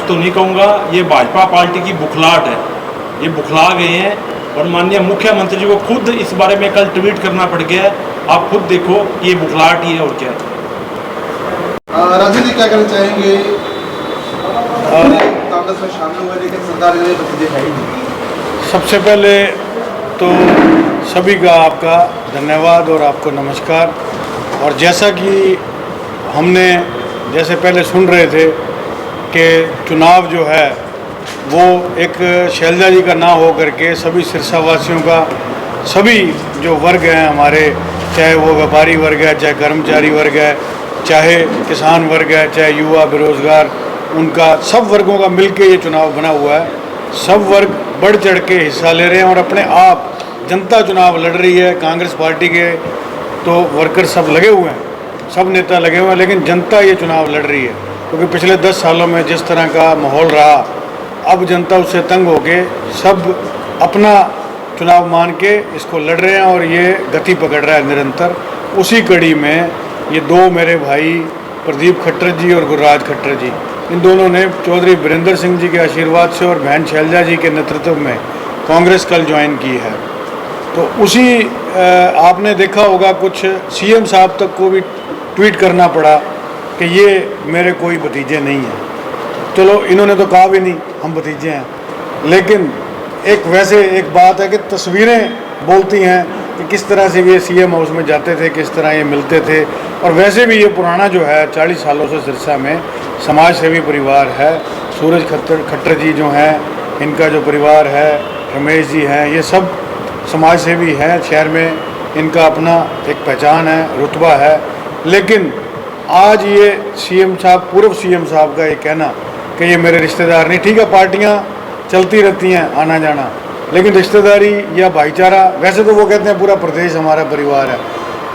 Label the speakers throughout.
Speaker 1: तो नहीं कहूँगा, ये भाजपा पार्टी की बुखलाहट है। ये बुखला गए हैं और माननीय मुख्यमंत्री जी को खुद इस बारे में कल ट्वीट करना पड़ गया है। आप खुद देखो, ये बुखलाहट ही है और क्या है।
Speaker 2: राजू जी क्या कहना चाहेंगे? कांग्रेस में शामिल हुए लेकिन सरकार के लिए नतीजे है ही नहीं।
Speaker 3: सबसे पहले तो सभी का आपका धन्यवाद और आपको नमस्कार। और जैसा कि हमने जैसे पहले सुन रहे थे कि चुनाव जो है वो एक शैलजा जी का ना हो करके सभी सिरसावासियों का, सभी जो वर्ग हैं हमारे, चाहे वो व्यापारी वर्ग है, चाहे कर्मचारी वर्ग है, चाहे किसान वर्ग है, चाहे युवा बेरोजगार, उनका सब वर्गों का मिलके ये चुनाव बना हुआ है। सब वर्ग बढ़ चढ़ के हिस्सा ले रहे हैं और अपने आप जनता चुनाव लड़ रही है। कांग्रेस पार्टी के तो वर्कर सब लगे हुए हैं, सब नेता लगे हुए हैं, लेकिन जनता ये चुनाव लड़ रही है क्योंकि पिछले 10 सालों में जिस तरह का माहौल रहा, अब जनता उससे तंग होके सब अपना चुनाव मान के इसको लड़ रहे हैं और ये गति पकड़ रहा है निरंतर। उसी कड़ी में ये दो मेरे भाई प्रदीप खट्टर जी और गुरराज खट्टर जी, इन दोनों ने चौधरी वीरेंद्र सिंह जी के आशीर्वाद से और बहन शैलजा जी के नेतृत्व में कांग्रेस कल ज्वाइन की है। तो उसी आपने देखा होगा कुछ सीएम साहब तक को भी ट्वीट करना पड़ा कि ये मेरे कोई भतीजे नहीं हैं। चलो इन्होंने तो कहा भी नहीं हम भतीजे हैं, लेकिन एक वैसे एक बात है कि तस्वीरें बोलती हैं कि किस तरह से ये सीएम हाउस में जाते थे, किस तरह ये मिलते थे। और वैसे भी ये पुराना जो है 40 सालों से सिरसा में समाज सेवी परिवार है। सूरज खट्टर जी जो हैं, इनका जो परिवार है, रमेश जी हैं, ये सब समाज सेवी हैं। शहर में इनका अपना एक पहचान है, रुतबा है। लेकिन आज ये सीएम साहब, पूर्व सीएम साहब का ये कहना कि ये मेरे रिश्तेदार नहीं, ठीक है पार्टियां चलती रहती हैं आना जाना, लेकिन रिश्तेदारी या भाईचारा, वैसे तो वो कहते हैं पूरा प्रदेश हमारा परिवार है,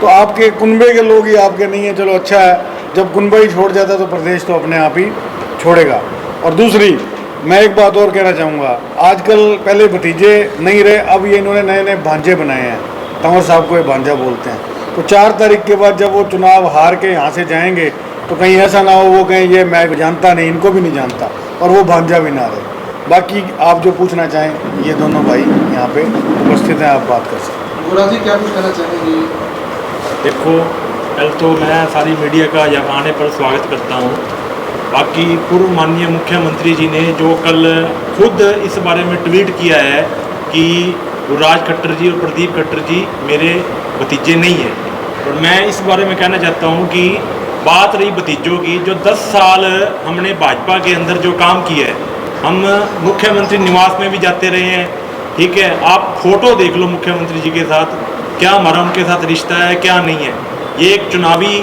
Speaker 3: तो आपके कुनबे के लोग ही आपके नहीं हैं। चलो अच्छा है, जब कुनबा ही छोड़ जाता तो प्रदेश तो अपने आप ही छोड़ेगा। और दूसरी मैं एक बात और कहना चाहूँगा, आजकल पहले भतीजे नहीं रहे, अब ये इन्होंने नए नए भांजे बनाए हैं। तंवर साहब को ये भांजा बोलते हैं। तो 4 तारीख के बाद जब वो चुनाव हार के यहाँ से जाएंगे तो कहीं ऐसा ना हो वो कहीं ये मैं जानता नहीं, इनको भी नहीं जानता, और वो भांजा भी ना रहे। बाकी आप जो पूछना चाहें, ये दोनों भाई यहाँ पे उपस्थित हैं, आप बात कर सकते हैं।
Speaker 2: गुरराज जी क्या कुछ कहना चाहेंगे?
Speaker 1: देखो, कल तो मैं सारी मीडिया का यहाँ आने पर स्वागत करता हूँ। बाकी पूर्व माननीय मुख्यमंत्री जी ने जो कल खुद इस बारे में ट्वीट किया है कि गुरराज खट्टर जी और प्रदीप खट्टर जी मेरे भतीजे नहीं हैं, और मैं इस बारे में कहना चाहता हूँ कि बात रही भतीजों की, जो 10 साल हमने भाजपा के अंदर जो काम किया है, हम मुख्यमंत्री निवास में भी जाते रहे हैं, ठीक है। आप फोटो देख लो मुख्यमंत्री जी के साथ, क्या हमारा उनके साथ रिश्ता है, क्या नहीं है। ये एक चुनावी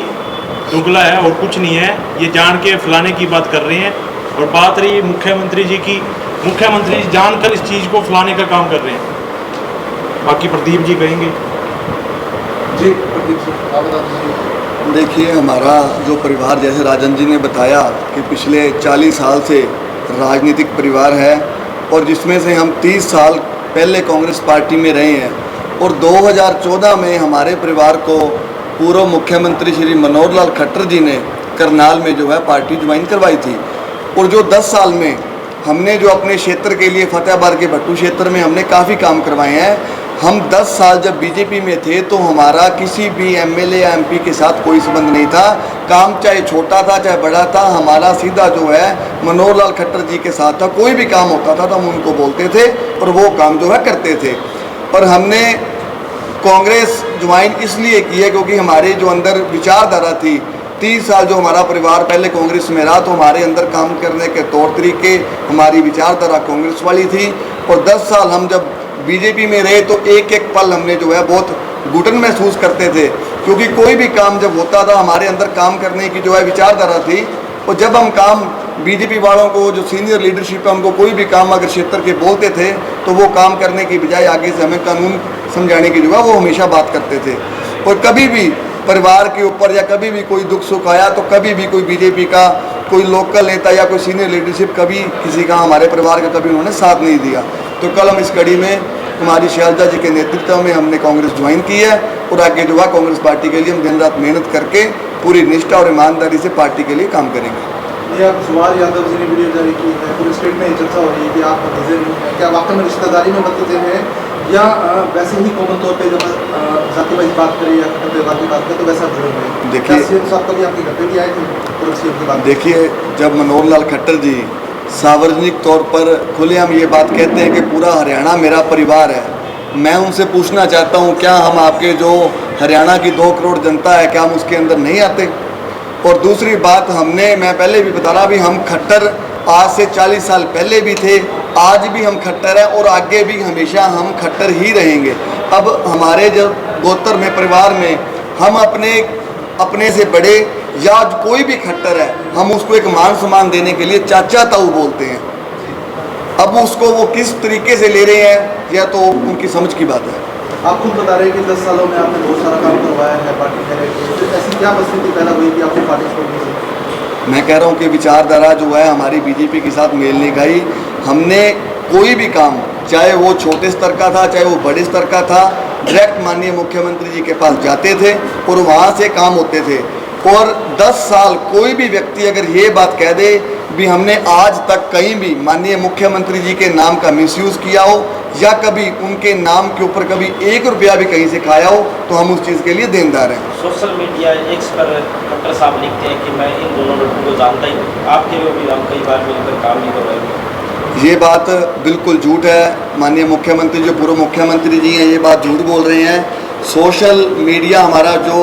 Speaker 1: दुगला है और कुछ नहीं है, ये जान के फैलाने की बात कर रहे हैं। और बात रही मुख्यमंत्री जी की, मुख्यमंत्री जी जानकर इस चीज़ को फैलाने का काम कर रहे हैं। बाकी प्रदीप जी कहेंगे।
Speaker 2: जी प्रदीप जी आप बता दीजिए।
Speaker 4: देखिए, हमारा जो परिवार, जैसे राजन जी ने बताया कि पिछले 40 साल से राजनीतिक परिवार है, और जिसमें से हम 30 साल पहले कांग्रेस पार्टी में रहे हैं, और 2014 में हमारे परिवार को पूर्व मुख्यमंत्री श्री मनोहर लाल खट्टर जी ने करनाल में जो है पार्टी ज्वाइन करवाई थी। और जो 10 साल में हमने जो अपने क्षेत्र के लिए, फतेहाबाद के भट्टू क्षेत्र में हमने काफ़ी काम करवाए हैं। हम 10 साल जब बीजेपी में थे तो हमारा किसी भी एमएलए या एमपी के साथ कोई संबंध नहीं था। काम चाहे छोटा था चाहे बड़ा था, हमारा सीधा जो है मनोहर लाल खट्टर जी के साथ था। कोई भी काम होता था तो हम उनको बोलते थे और वो काम जो है करते थे। और हमने कांग्रेस ज्वाइन इसलिए की है क्योंकि हमारे जो अंदर विचारधारा थी, 30 साल जो हमारा परिवार पहले कांग्रेस में रहा, तो हमारे अंदर काम करने के तौर तरीके, हमारी विचारधारा कांग्रेस वाली थी। और 10 साल हम जब बीजेपी में रहे तो एक एक पल हमने जो है बहुत घुटन महसूस करते थे, क्योंकि कोई भी काम जब होता था हमारे अंदर काम करने की जो है विचारधारा थी। और जब हम काम बीजेपी वालों को, जो सीनियर लीडरशिप है, उनको कोई भी काम अगर क्षेत्र के बोलते थे तो वो काम करने की बजाय आगे से हमें कानून समझाने की जो है वो हमेशा बात करते थे। और कभी भी परिवार के ऊपर या कभी भी कोई दुख सुख आया तो कभी भी कोई बीजेपी का कोई लोकल नेता या कोई सीनियर लीडरशिप कभी किसी का, हमारे परिवार का कभी उन्होंने साथ नहीं दिया। तो कल हम इस कड़ी में हमारी शैलजा जी के नेतृत्व में हमने कांग्रेस ज्वाइन की है, और आगे जो है कांग्रेस पार्टी के लिए हम दिन रात मेहनत करके पूरी निष्ठा और ईमानदारी से पार्टी के लिए काम करेंगे।
Speaker 2: ये आप सुभाष यादव जी ने वीडियो जारी की है चर्चा हो रही है कि आप भतीजे नहीं हैं, क्या वाकई में रिश्तेदारी में भतीजे हैं या वैसे ही कॉमन तौर पे जब जातिवादी बात करें या परिवार की बात करें तो वैसा जुड़े हुए हैं?
Speaker 4: देखिए,
Speaker 2: क्या सीएम साहब कभी आपके घर पे भी आए थे पूर्व सीएम की बात?
Speaker 4: देखिए, जब मनोहर लाल खट्टर जी सार्वजनिक तौर पर खुलेआम ये बात कहते हैं कि पूरा हरियाणा मेरा परिवार है, मैं उनसे पूछना चाहता हूँ क्या हम आपके जो हरियाणा की 2 करोड़ जनता है क्या हम उसके अंदर नहीं आते? और दूसरी बात, मैं पहले भी बता रहा भी हम खट्टर आज से 40 साल पहले भी थे, आज भी हम खट्टर हैं और आगे भी हमेशा हम खट्टर ही रहेंगे। अब हमारे जब गोत्र में परिवार में हम अपने से बड़े या कोई भी खट्टर है हम उसको एक मान सम्मान देने के लिए चाचा ताऊ बोलते हैं। अब उसको वो किस तरीके से ले रहे हैं या तो उनकी समझ की बात है।
Speaker 2: आप खुद बता रहे हैं कि 10 सालों में आपने बहुत सारा काम करवाया है पार्टी के लिए, तो ऐसी क्या परिस्थिति पैदा हुई कि आपने पार्टी छोड़नी पड़ी?
Speaker 4: मैं कह रहा हूँ कि विचारधारा जो है हमारी बीजेपी के साथ मेल नहीं खाई। हमने कोई भी काम, चाहे वो छोटे स्तर का था चाहे वो बड़े स्तर का था, डायरेक्ट माननीय मुख्यमंत्री जी के पास जाते थे और वहाँ से काम होते थे। और 10 साल कोई भी व्यक्ति अगर ये बात कह दे भी हमने आज तक कहीं भी माननीय मुख्यमंत्री जी के नाम का मिसयूज़ किया हो या कभी उनके नाम के ऊपर कभी 1 रुपया भी कहीं से खाया हो तो हम उस चीज़ के लिए देनदार हैं।
Speaker 5: सोशल मीडिया एक्स पर खट्टर साहब लिखते हैं कि मैं इन दोनों लड़कों को जानता ही नहीं, आपके लिए भी हम कई बार मिलकर काम नहीं कर रहे।
Speaker 4: ये बात बिल्कुल झूठ है। माननीय मुख्यमंत्री जो पूर्व मुख्यमंत्री जी हैं ये बात झूठ बोल रहे हैं। सोशल मीडिया हमारा जो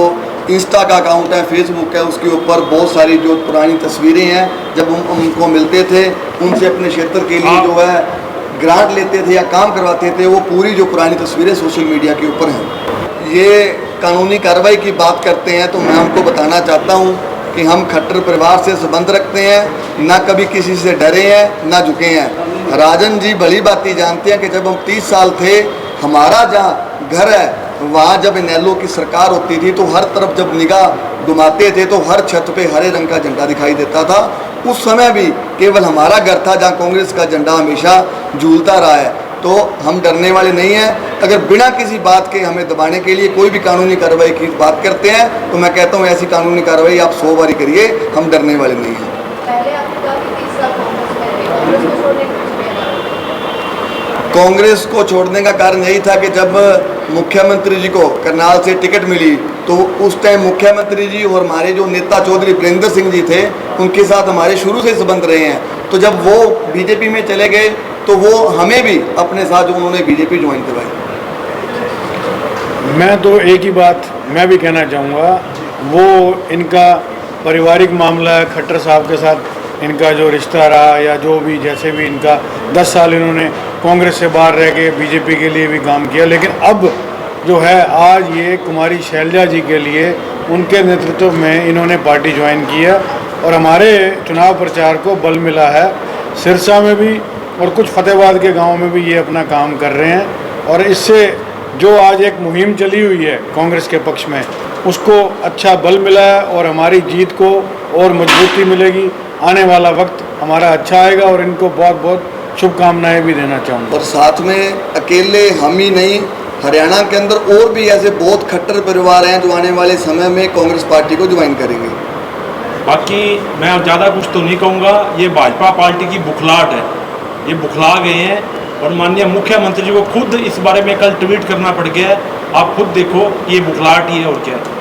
Speaker 4: इंस्टा का अकाउंट है, फेसबुक है, उसके ऊपर बहुत सारी जो पुरानी तस्वीरें हैं जब हम उनको मिलते थे उनसे अपने क्षेत्र के लिए जो है ग्रांट लेते थे या काम करवाते थे, वो पूरी जो पुरानी तस्वीरें सोशल मीडिया के ऊपर हैं। ये कानूनी कार्रवाई की बात करते हैं तो मैं उनको बताना चाहता हूँ कि हम खट्टर परिवार से संबंध रखते हैं, ना कभी किसी से डरे हैं ना झुके हैं। राजन जी भली बात ही जानते हैं कि जब हम 30 साल थे, हमारा जहाँ घर है वहाँ जब इनेलो की सरकार होती थी तो हर तरफ जब निगाह घुमाते थे तो हर छत पे हरे रंग का झंडा दिखाई देता था। उस समय भी केवल हमारा घर था जहाँ कांग्रेस का झंडा हमेशा झूलता रहा है। तो हम डरने वाले नहीं हैं। अगर बिना किसी बात के हमें दबाने के लिए कोई भी कानूनी कार्रवाई की बात करते हैं तो मैं कहता हूँ ऐसी कानूनी कार्रवाई आप 100 बारी करिए, हम डरने वाले नहीं हैं। कांग्रेस को छोड़ने का कारण यही था कि जब मुख्यमंत्री जी को करनाल से टिकट मिली तो उस टाइम मुख्यमंत्री जी और हमारे जो नेता चौधरी वीरेंद्र सिंह जी थे उनके साथ हमारे शुरू से संबंध रहे हैं। तो जब वो बीजेपी में चले गए तो वो हमें भी अपने साथ उन्होंने बीजेपी ज्वाइन करवाई।
Speaker 3: मैं तो एक ही बात मैं भी कहना चाहूँगा, वो इनका पारिवारिक मामला है। खट्टर साहब के साथ इनका जो रिश्ता रहा या जो भी जैसे भी इनका 10 साल इन्होंने कांग्रेस से बाहर रह के बीजेपी के लिए भी काम किया, लेकिन अब जो है आज ये कुमारी शैलजा जी के लिए उनके नेतृत्व में इन्होंने पार्टी ज्वाइन की है और हमारे चुनाव प्रचार को बल मिला है। सिरसा में भी और कुछ फतेहाबाद के गाँव में भी ये अपना काम कर रहे हैं और इससे जो आज एक मुहिम चली हुई है कांग्रेस के पक्ष में उसको अच्छा बल मिला है और हमारी जीत को और मजबूती मिलेगी। आने वाला वक्त हमारा अच्छा आएगा और इनको बहुत बहुत शुभकामनाएं भी देना चाहूँगा।
Speaker 4: और साथ में अकेले हम ही नहीं, हरियाणा के अंदर और भी ऐसे बहुत खट्टर परिवार हैं जो आने वाले समय में कांग्रेस पार्टी को ज्वाइन करेंगे।
Speaker 1: बाकी मैं ज़्यादा कुछ तो नहीं कहूँगा, ये भाजपा पार्टी की बुखलाहट है, ये बुखला गए हैं और माननीय मुख्यमंत्री जी को खुद इस बारे में कल ट्वीट करना पड़ गया है। आप खुद देखो, ये बुखलाहट ही है और क्या है।